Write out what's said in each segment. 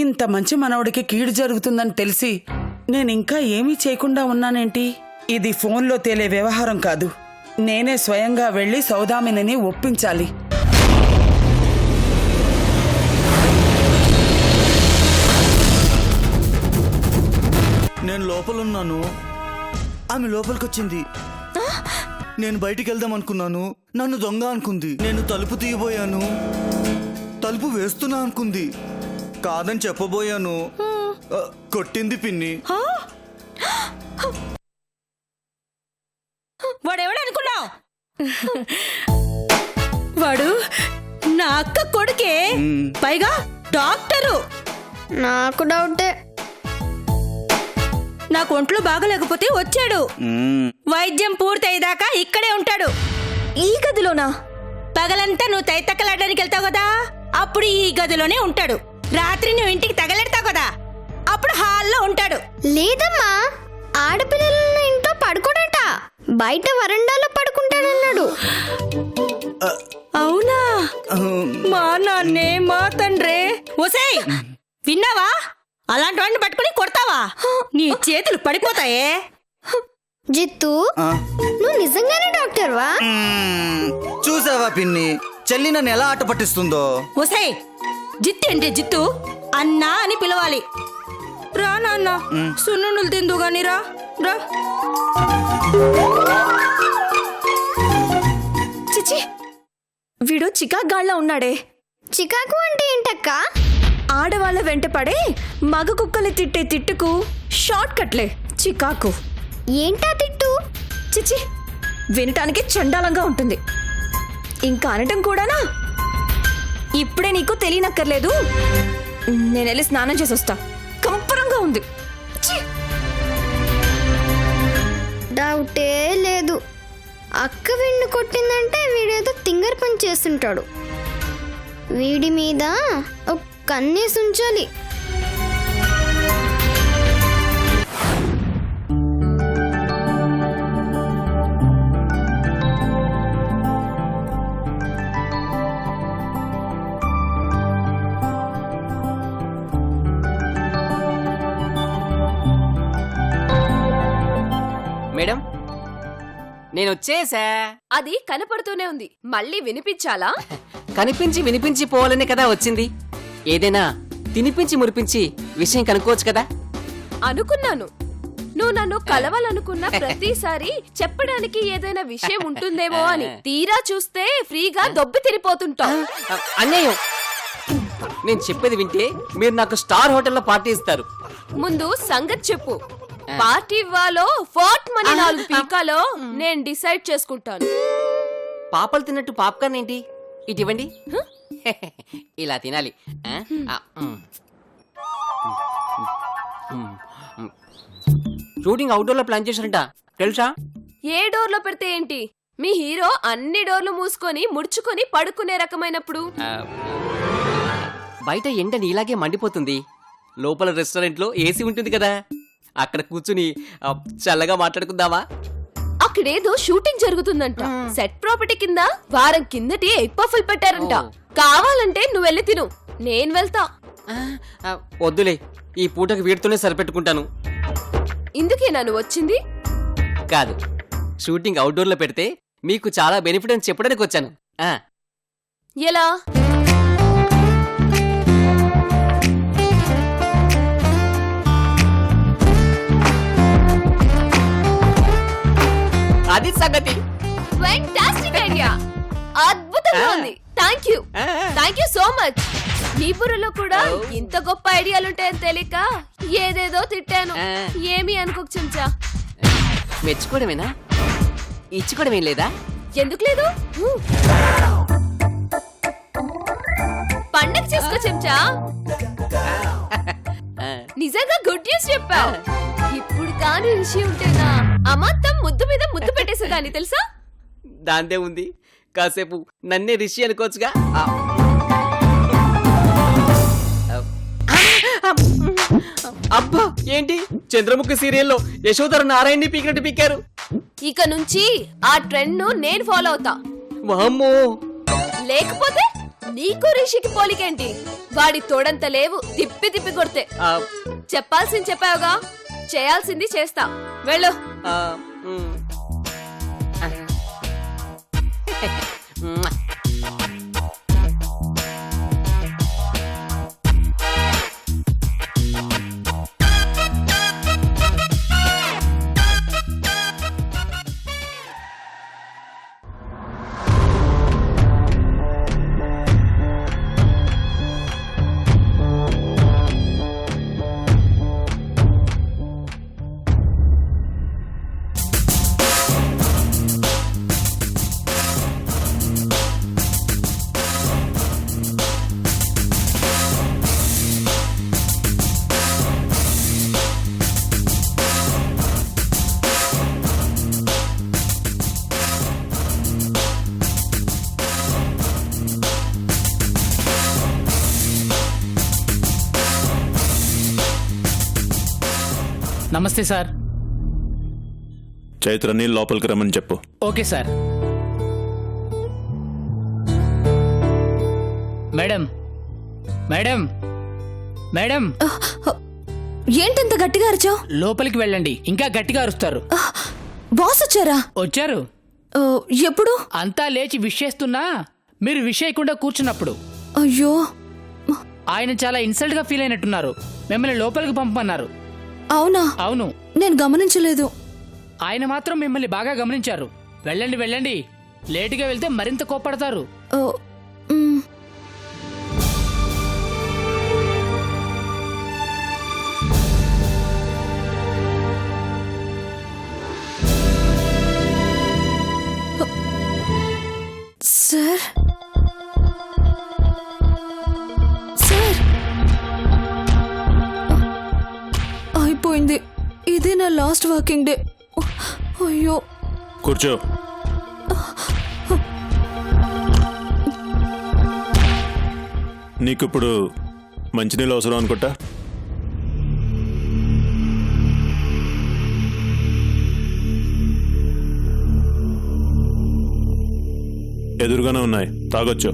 ఇంత మంచి మనవడికి కీడు జరుగుతుందని తెలిసి నేనింకా ఏమీ చేయకుండా ఉన్నానేంటి? ఇది ఫోన్లో తేలే వ్యవహారం కాదు. నేనే స్వయంగా వెళ్లి సౌదామినిని ఒప్పించాలి. నేను లోపలున్నాను, ఆమె లోపలికొచ్చింది. నేను బయటికి వెళ్దాం అనుకున్నాను, నన్ను దొంగ అనుకుంది. నేను తలుపు తీయబోయాను, తలుపు వేస్తున్నా అనుకుంది. కాదని చెప్పబోయాను, కొట్టింది పిన్ని. వాడెవడు అనుకున్నావు? వాడు నా అక్క కొడుకే, పైగా డాక్టరు. నాకు డౌటే. నాకు ఒంట్లో బాగలేకపోతే వచ్చాడు. వైద్యం పూర్తయ్యేదాకా ఇక్కడే ఉంటాడు. ఈ గదిలోనా? పగలంతా నువ్వు తైతక్కలాడడానికి వెళ్తావు కదా, అప్పుడు ఈ గదిలోనే ఉంటాడు. రాత్రి నువ్వు ఇంటికి తగలెడతావు కదా, అప్పుడు హాల్లో ఉంటాడు. లేదమ్మా, ఆడపిల్లల ఇంట్లో పడుకోడట, బయట వరండాలో పడుకుంటాడన్నాడు. అవునా? మా నాన్నే మా తండ్రే. ఓసేయ్, విన్నావా? అలాంటి వాడిని పట్టుకుని కొడతావా? నీ చేతులు పడిపోతాయే. జిత్తు, నువ్వు నిజంగానే డాక్టర్వా? చూసావా పిన్ని, చెల్లి నన్ను ఎలా ఆట పట్టిస్తుందో. ఓసేయ్, జిత్తు అంటే జిత్తు, అన్నా అని పిలవాలి. రా నాన్న, సున్నుండలు తిందు గాని రా రా. చిచి, వీడు చికాగాళ్ళ ఉన్నాడే. చికాకు అంటే ఏంటక్క? ఆడవాళ్ళ వెంట పడే మగ కుక్కలు తిట్టే తిట్టుకు షార్ట్ కట్లే చికాకు. ఏంటా తిట్టు? చిచి, వినటానికి చండాలంగా ఉంటుంది. ఇంకా అనటం కూడానా? ఇప్పుడే నీకు తెలియనక్కర్లేదు. నేను వెళ్ళి స్నానం చేసి వస్తా, కంపరంగా ఉంది. డౌటే లేదు, అక్క వీడిని కొట్టిందంటే వీడేదో తింగర్ పని చేస్తుంటాడు. వీడి మీద ఒక కన్నేసి ఉంచాలి. మేడం, నేను వచ్చేసా. అది కనపడుతూనే ఉంది, మళ్ళీ వినిపించాలా? కనిపించి వినిపించి పోవాలనే కదా వచ్చింది. ఏదైనా తినిపించి మురిపించి విషయం కనుక్కోవచ్చు కదా. అనుకున్నాను, నువ్వు నన్ను కలవాలనుకున్న ప్రతిసారి చెప్పడానికి ఏదైనా విషయం ఉంటుందేమో అని. తీరా చూస్తే ఫ్రీగా దొబ్బి తిరిపోతుంటావు. అన్యాయం. నేను చెప్పేది వింటే మీరు నాకు స్టార్ హోటల్లో పార్టీ ఇస్తారు. ముందు సంగతి చెప్పు. పార్టీ ఇవ్వాలో ఫోర్ట్ మనీ 4 పీకాలో నేను డిసైడ్ చేసుకుంటాను. పాపలు తిన్నట్టు పాప్కార్న్ ఏంటి? ఇటు ఇవ్వండి. ఇలా తినాలి. షూటింగ్ అవుట్డోర్ లో ప్లాన్ చేశారంట, తెలుసా? ఏ డోర్లో పెడితే ఏంటి? మీ హీరో అన్ని డోర్లు మూసుకొని ముడుచుకొని పడుకునే రకమైనప్పుడు బయట ఎండ నీలాగే మండిపోతుంది, లోపల రెస్టారెంట్ లో ఏసీ ఉంటుంది కదా, అక్కడ కూర్చుని చల్లగా మాట్లాడుకుందావా? అక్కడేదో షూటింగ్ జరుగుతుందంట. సెట్ ప్రాపర్టీ కింద వారం కిందటి ఎగ్ పఫ్లు పెట్టారంట. కావాలంటే నువ్వు వెళ్ళి తిను, నేను వెళ్తా. వద్దులే, ఈ పూటకి వీడితోనే సరిపెట్టుకుంటాను. ఇందుకే నన్ను వచ్చింది? కాదు, షూటింగ్ అవుట్డోర్ లో పెడితే మీకు చాలా బెనిఫిట్ అని చెప్పడానికి వచ్చాను. ఎలా? అది సంగతి. ఫ్యాంటాస్టిక్ ఐడియా, అద్భుతంగా ఉంది. Thank you so much. నీ బుర్రలో కూడా ఇంత గొప్ప ఐడియాలుంటాయని తెలియక ఏదేదో తిట్టాను. ఏమీ అనుకోకు చెంచా. మెచ్చుకోవడమేనా, ఇచ్చుకోవడమేం లేదా? ఎందుకు లేదు? పండగ చేసుకో చెంచా. నిజంగా గుడ్ న్యూస్ చెప్పావు. ఇప్పుడు కాని రిషి ఉంటేనా అమాంతం ముద్దు మీద ముద్దు పెట్టేసేదాన్ని తెలుసా? దాందే ఉంది, కాసేపు నన్నే రిషి అనుకోవచ్చుగా. అబ్బా, ఏంటి చంద్రముఖి సీరియల్లో యశోధర నారాయణని పీకినట్టు పీకారు. ఇక నుంచి ఆ ట్రెండ్ ను నేను ఫాలో అవుతా. వామ్మో, లేకపోతే నీకు రిషికి పోలికేంటి? వాడి తోడంత లేవు, తిప్పి తిప్పి కొడితే. ఆ, చెప్పాల్సింది చెప్పావుగా, చేయాల్సింది చేస్తా. వెళ్ళు. ఆ, మ్. మ్మ్. నమస్తే సార్. చైత్రని లోపలికి రమ్మని చెప్పు. Okay sir. Madam madam madam ఏంటంత గట్టిగా అరిచావు? లోపలికి వెళ్ళండి, ఇంకా గట్టిగా అరుస్తారు. బాస్ వచ్చారా? వచ్చారు. ఎప్పుడు? అంతా లేచి విష్ చేస్తున్నా మీరు విష్ చేయకుండా కూర్చున్నప్పుడు. అయ్యో, ఆయన చాలా ఇన్సల్ట్ గా ఫీల్ అయినట్టున్నారు. మిమ్మల్ని లోపలికి పంపమన్నారు. అవునా? అవును. నేను గమనించలేదు. ఆయన మాత్రం మిమ్మల్ని బాగా గమనించారు. వెళ్ళండి వెళ్ళండి, లేటుగా వెళ్తే మరింత కోప్పడతారు. ఓ, మ్. సార్ సార్, అయిపోయింది. ఇదే నా లాస్ట్ వర్కింగ్ డే. అయ్యో. కూర్చో. నీకిప్పుడు మంచినీళ్ళు అవసరం అనుకుంటా. ఎదురుగానే ఉన్నాయి, తాగొచ్చు.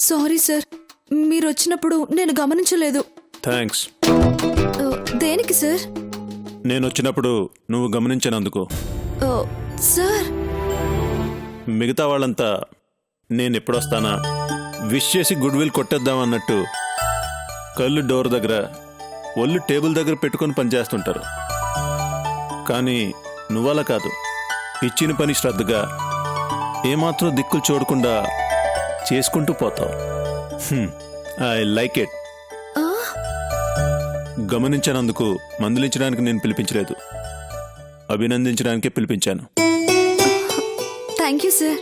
సారీ సార్, మీరు వచ్చినప్పుడు నేను గమనించలేదు. థ్యాంక్స్. దేనికి సార్? నేను వచ్చినప్పుడు నువ్వు గమనించినందుకు. సార్, మిగతా వాళ్ళంతా నేను ఎప్పుడొస్తానా విష్ చేసి గుడ్ విల్ కొట్టేద్దామన్నట్టు కళ్ళు డోర్ దగ్గర, ఒళ్ళు టేబుల్ దగ్గర పెట్టుకొని పనిచేస్తుంటారు. కానీ నువ్వలా కాదు. ఇచ్చిన పని శ్రద్ధగా, ఏమాత్రం దిక్కులు చూడకుండా చేసుకుంటూ పోతావు. I like it. గమనించినందుకు మందలించడానికి నేను పిలిపించలేదు, అభినందించడానికే పిలిపించాను. Thank you sir.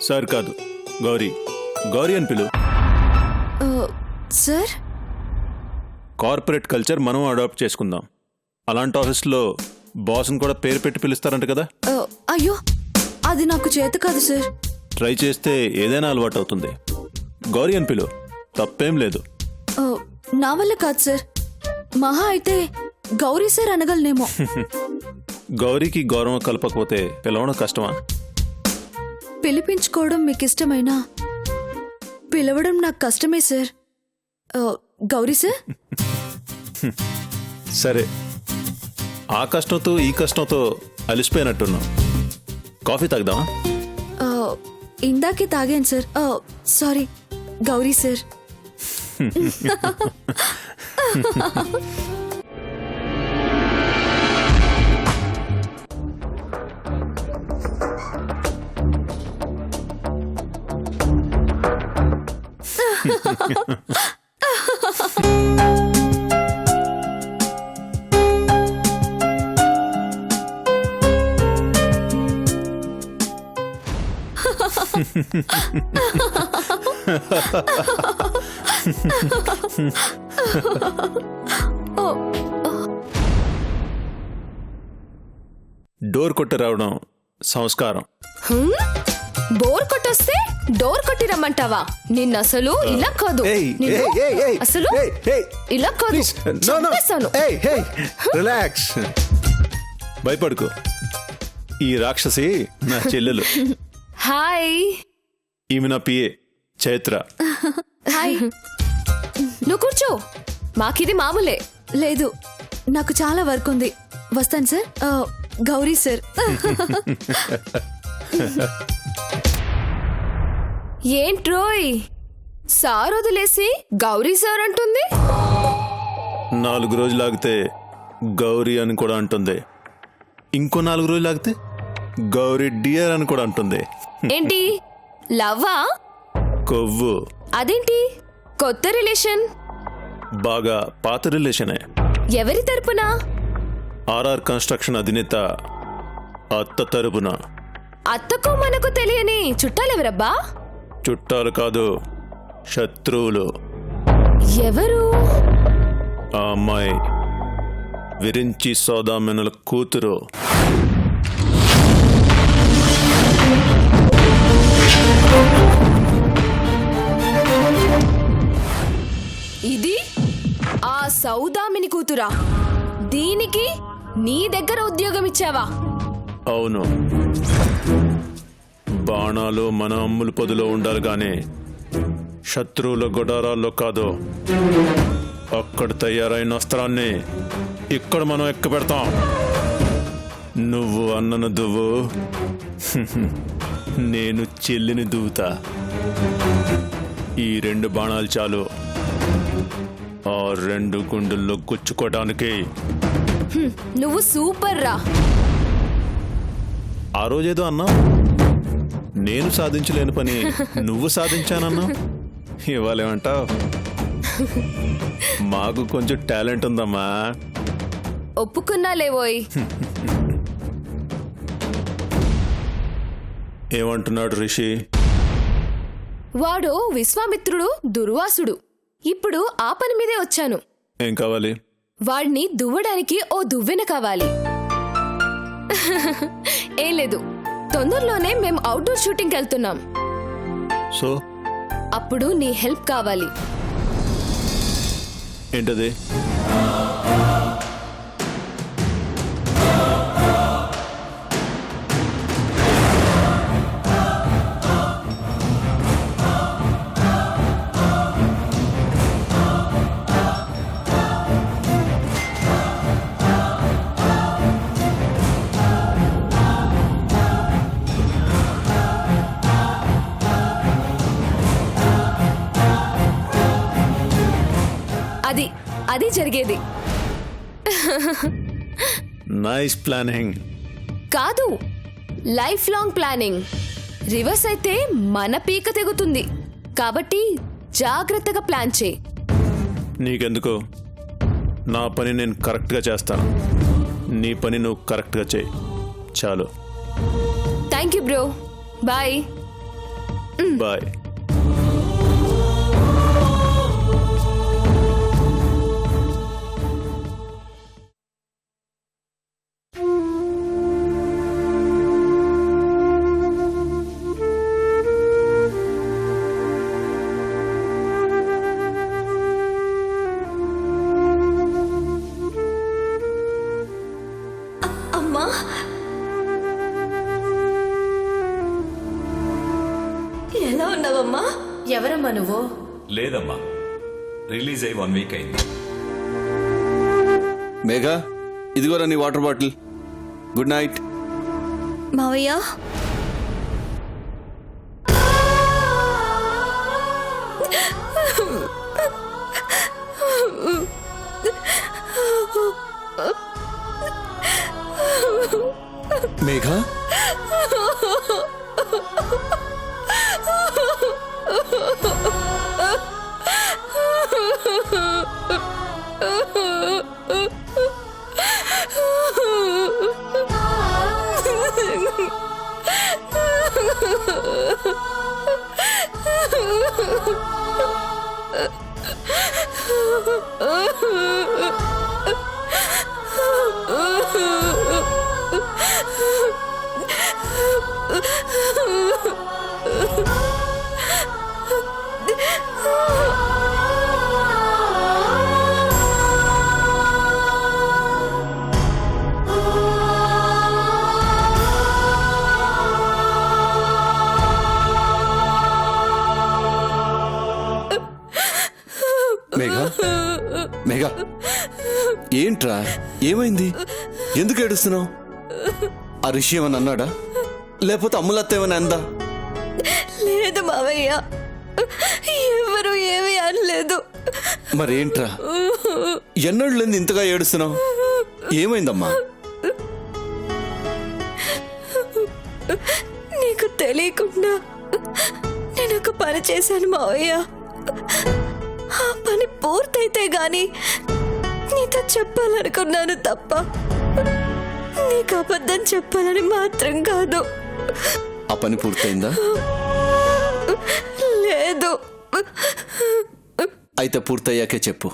సార్ కాదు, గౌరీ. గౌరీ అని పిలు. సార్, కార్పొరేట్ కల్చర్ మనం అడాప్ట్ చేసుకుందాం. అలాంటి ఆఫీస్లో బాస్ని కూడా పేరు పెట్టి పిలుస్తారంట కదా. అయ్యో, అది నాకు చేత కాదు సార్. ట్రై చేస్తే ఏదైనా అలవాటు అవుతుంది. గౌరీ అని పిలు, తప్పేం లేదు. నా వల్ల కాదు సార్. మహా అయితే గౌరీ సార్ అనగలనేమో. గౌరీకి గౌరవం కలపకపోతే పిలవడం కష్టమా? పిలిపించుకోవడం మీకు ఇష్టమైనా పిలవడం నాకు కష్టమే సార్. గౌరీ సార్. సరే, ఆ కష్టంతో ఈ కష్టంతో అలిసిపోయినట్టున్నాం. కాఫీ తాగుదామా? ఇందాకే తాగాను sir. Sorry Gauri sir. Door కొట్టి రావడం సంస్కారం. బోర్ కొట్టొస్తే డోర్ కొట్టి రమ్మంటావా? నిన్నసలు ఇలా కాదు. నిన్ను అసలు ఇలా కాదు. చంపేస్తాను. రిలాక్స్, భయపడుకో. ఈ రాక్షసి నా చెల్లెలు. హాయ్. ఈమె నా పిఏ చైత్ర. హాయ్. నువ్వు కూర్చో, మాకిది మామూలే. లేదు, నాకు చాలా వర్క్ ఉంది. వస్తాను సార్. గౌరీ సార్. ఏంట్రోయ్ సార్ వదిలేసి గౌరీ సార్ అంటుంది? 4 రోజులు ఆగితే గౌరీ అని కూడా అంటుంది. ఇంకో 4 రోజులు ఆగితే గౌరీ డియర్ అని కూడా అంటుంది. ఏంటి లవ్వా? కొవ్వు. అదేంటి కొత్త రిలేషన్? బాగా పాత రిలేషనే. ఎవరి తరపున? ఆర్ఆర్ కన్స్ట్రక్షన్ అధినేత అత్త తరపున. అత్తకు మనకు తెలియని చుట్టాలెవరబ్బా? చుట్టాలు కాదు, శత్రువులు. ఎవరు? ఆ అమ్మాయి విరించి సౌదామినుల కూతురు. ఇది ఆ సౌదామిని కూతురా? దీనికి నీ దగ్గర ఉద్యోగం ఇచ్చావా? అవును, బాణాలు మన అమ్ముల పొదిలో ఉండాలి గాని శత్రువుల గొడారాల్లో కాదు. అక్కడ తయారైన అస్త్రాన్ని ఇక్కడ మనం ఎక్కుపెడతాం. నువ్వు అన్నను దువ్వు, నేను చెల్లిని దువ్వుతా. ఈ 2 బాణాలు చాలు ఆ 2 గుండెల్లో గుచ్చుకోవడానికి. నువ్వు సూపర్ రా. ఆ రోజేదో అన్నా, నేను సాధించలేని పని నువ్వు సాధించానన్నా. ఇవాళేమంటావు? మాకు కొంచెం టాలెంట్ ఉందమ్మా. ఒప్పుకున్నా లేవోయ్. ఏమంటున్నాడు రిషి? వాడు విశ్వామిత్రుడు దుర్వాసుడు. ఇప్పుడు ఆ పని మీదే వచ్చాను. ఏం కావాలి? వాడిని దువ్వడానికి ఓ దువ్వెన కావాలి. ఏం లేదు, తొందరలోనే మేం అవుట్డోర్ షూటింగ్ వెళ్తున్నాం. సో అప్పుడు నీ హెల్ప్ కావాలి. ఏంటది? అది జరిగేది. Nice planning. కాదు, లైఫ్ లాంగ్ ప్లానింగ్. రివర్స్ అయితే మన పీక తెగుతుంది. కాబట్టి జాగ్రత్తగా ప్లాన్ చేయి. నీకెందుకు? నా పని నేను కరెక్ట్గా చేస్తాను. నీ పని నువ్వు కరెక్ట్గా చేయి చాలు. Thank you bro. Bye. Bye. అమ్మా, ఎలా ఉన్నావమ్మా? ఎవరమ్మా నువ్వు? లేదమ్మా, రిలీజ్ అయ్యి 1 వీక్ అయింది. మేఘా, ఇదిగోరా నీ వాటర్ బాటిల్. Good night. మావయ్య, మేఘా, మేఘా మేఘా ఏంట్రా ఏమైంది? ఎందుకు ఏడుస్తున్నావు? ఆ రిషి ఏమని అన్నాడా? లేకపోతే అమ్ములత్త ఏమని అందా? లేదు మావయ్య, ఎవరు ఏమీ అనలేదు. మరేంట్రా ఎన్నడూ లేని ఇంతగా ఏడుస్తున్నావు? ఏమైందమ్మా? నీకు తెలియకుండా నేను ఒక పని చేశాను మావయ్య. ఆ పని పూర్తయితే గాని నీతో చెప్పాలనుకున్నాను తప్ప నీకు అబద్ధం చెప్పాలని మాత్రం కాదు. ఆ పని పూర్తయిందా? లేదు. అయితే పూర్తయ్యాకే చెప్పు.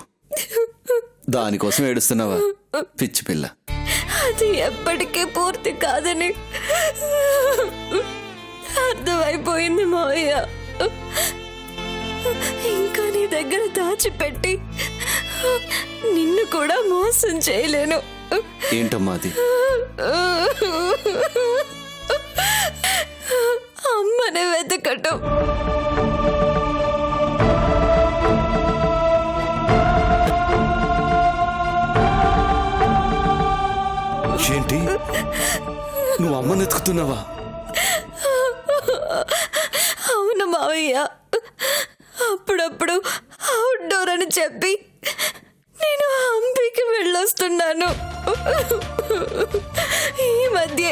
దానికోసం ఏడుస్తున్నావా పిచ్చి పిల్ల? అది ఎప్పటికీ పూర్తి కాదని అర్థమైపోయింది మావయ్య. ఇంకా నీ దగ్గర దాచిపెట్టి నిన్ను కూడా మోసం చేయలేను. ఏంటమ్మా అది? అమ్మని వెతకటం. ఏంటి నువ్వు అమ్మని ఎత్తుకుతున్నావా? అవును మావయ్య, అప్పుడప్పుడు అవుట్డోర్ అని చెప్పి నేను హంపీకి వెళ్ళొస్తున్నాను. ఈ మధ్య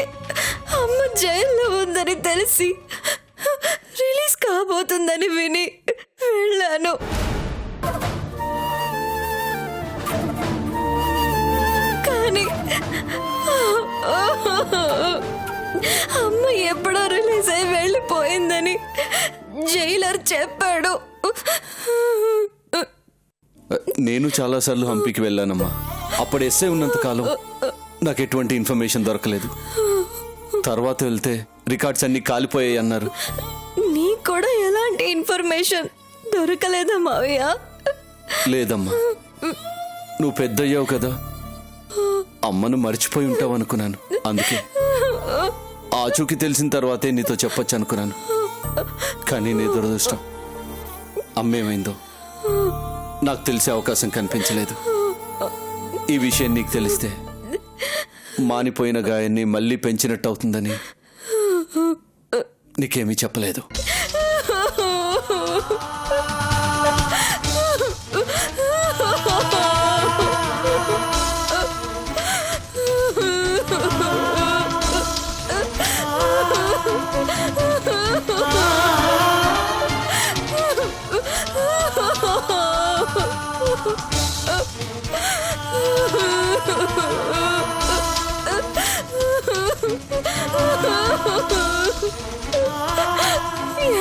అమ్మ జైల్లో ఉందని తెలిసి రిలీజ్ కాబోతుందని విని వెళ్ళాను. కానీ అమ్మ ఎప్పుడో రిలీజ్ అయి వెళ్ళిపోయిందని జైలర్ చెప్పాడు. నేను చాలాసార్లు హంపీకి వెళ్ళానమ్మా. అప్పుడు ఎస్ఐ ఉన్నంత కాలం నాకు ఎటువంటి ఇన్ఫర్మేషన్ దొరకలేదు. తర్వాత వెళ్తే రికార్డ్స్ అన్ని కాలిపోయాయి అన్నారు. నీకు కూడా ఎలాంటి ఇన్ఫర్మేషన్ దొరకలేదా మావయ్య? లేదమ్మా, నువ్వు పెద్దయ్యావు కదా, అమ్మను మర్చిపోయి ఉంటావు అనుకున్నాను. అందుకే ఆచూకి తెలిసిన తర్వాతే నీతో చెప్పొచ్చు అనుకున్నాను. కానీ నీ దురదృష్టం, అమ్మేమైందో నాకు తెలిసే అవకాశం కనిపించలేదు. ఈ విషయం నీకు తెలిస్తే మానిపోయిన గాయాన్ని మళ్ళీ పెంచినట్టు అవుతుందని నీకేమీ చెప్పలేదు.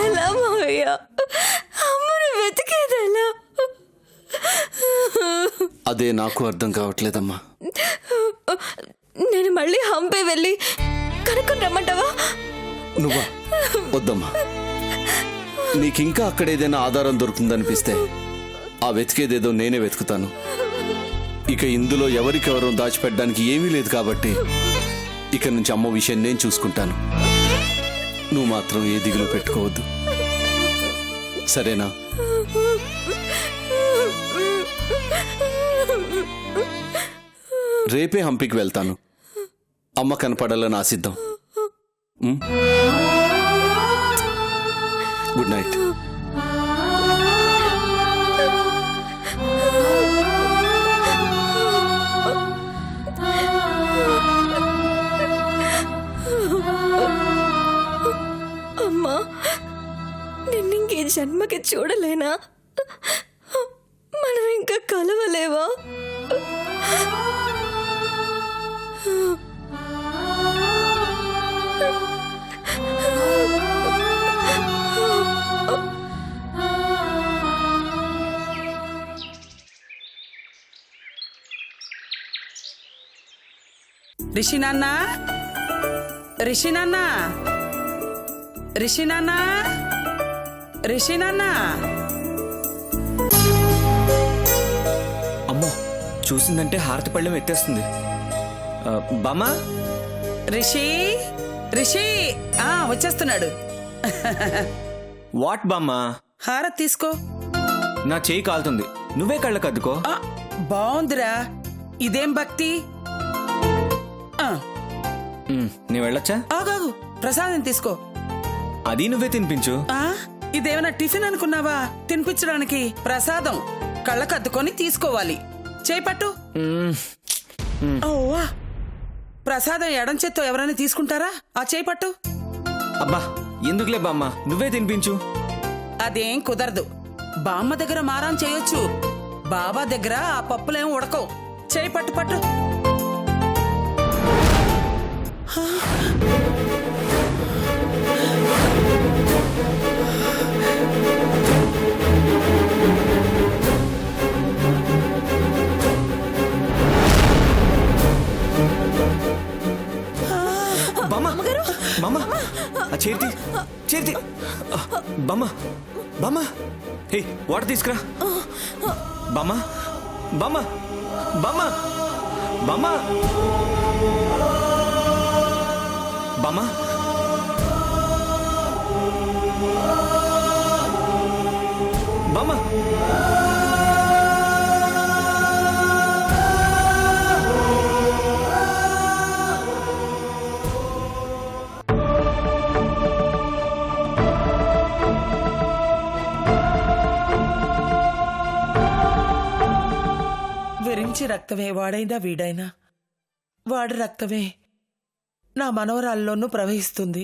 ఎలా మావయ్య? అమ్మని వెతికేదెలా? అదే నాకు అర్థం కావట్లేదమ్మా. నేను మళ్ళీ హంపి వెళ్ళి కనుక్కొని రమ్మంటావా? నువ్వా? వద్దమ్మా. నీకింకా అక్కడ ఏదైనా ఆధారం దొరుకుతుందనిపిస్తే ఆ వెతికేదేదో నేనే వెతుకుతాను. ఇక ఇందులో ఎవరికెవరో దాచిపెట్టడానికి ఏమీ లేదు కాబట్టి ఇక నుంచి అమ్మ విషయం నేను చూసుకుంటాను. నువ్వు మాత్రం ఏ దిగులు పెట్టుకోవద్దు, సరేనా? రేపే హంపీకి వెళ్తాను. అమ్మ కనపడాలని ఆశిద్దాం. Good night. అమ్మా, నిన్నింక ఈ జన్మకి చూడలేనా? మనం ఇంకా కలవలేవా? రిషి నాన్న, రిషి నాన్న, రిషి నాన్న, రిషి నాన్న. అమ్మో, చూసిందంటే హారతి పళ్ళెం ఎత్తేస్తుంది. బామ్మా, రిషి, రిషి, వచ్చేస్తున్నాడు. వాట్ బామ్మా? హారతి తీసుకో. నా చేయి కాలుతుంది, నువ్వే కళ్ళకు అద్దుకో. బాగుందిరా, ఇదేం భక్తి. నీ వెళ్ళొచ్చా? ఆగాగు, ప్రసాదం తీసుకో. అది నువ్వే తినిపించు. ఇదేమైనా టిఫిన్ అనుకున్నావా? తినిపించడానికి ప్రసాదం కళ్ళకద్దుకొని తీసుకోవాలి. చేపట్టు. ఓవా, ప్రసాదం ఎడం చేత్తో ఎవరైనా తీసుకుంటారా? ఆ చేపట్టు. అబ్బా, ఎందుకులే బామ్మ, నువ్వే తినిపించు. అదేం కుదరదు. బామ్మ దగ్గర మారాం చేయొచ్చు, బాబా దగ్గర ఆ పప్పులేం ఉడకవు. చేయి పట్టు పట్టు. బామ్మ, ఆ చేతి చేతి బామ్మ, బామ్మ, హే వాటర్ తీసుకురా. బామ్మ, బామ్మ, బామ్మ, బామ్మ, బామ్మ, బామ్మ. విరించి రక్తమే వాడైనా వీడైనా వాడి రక్తమే నా మనవరాల్లోనూ ప్రవహిస్తుంది.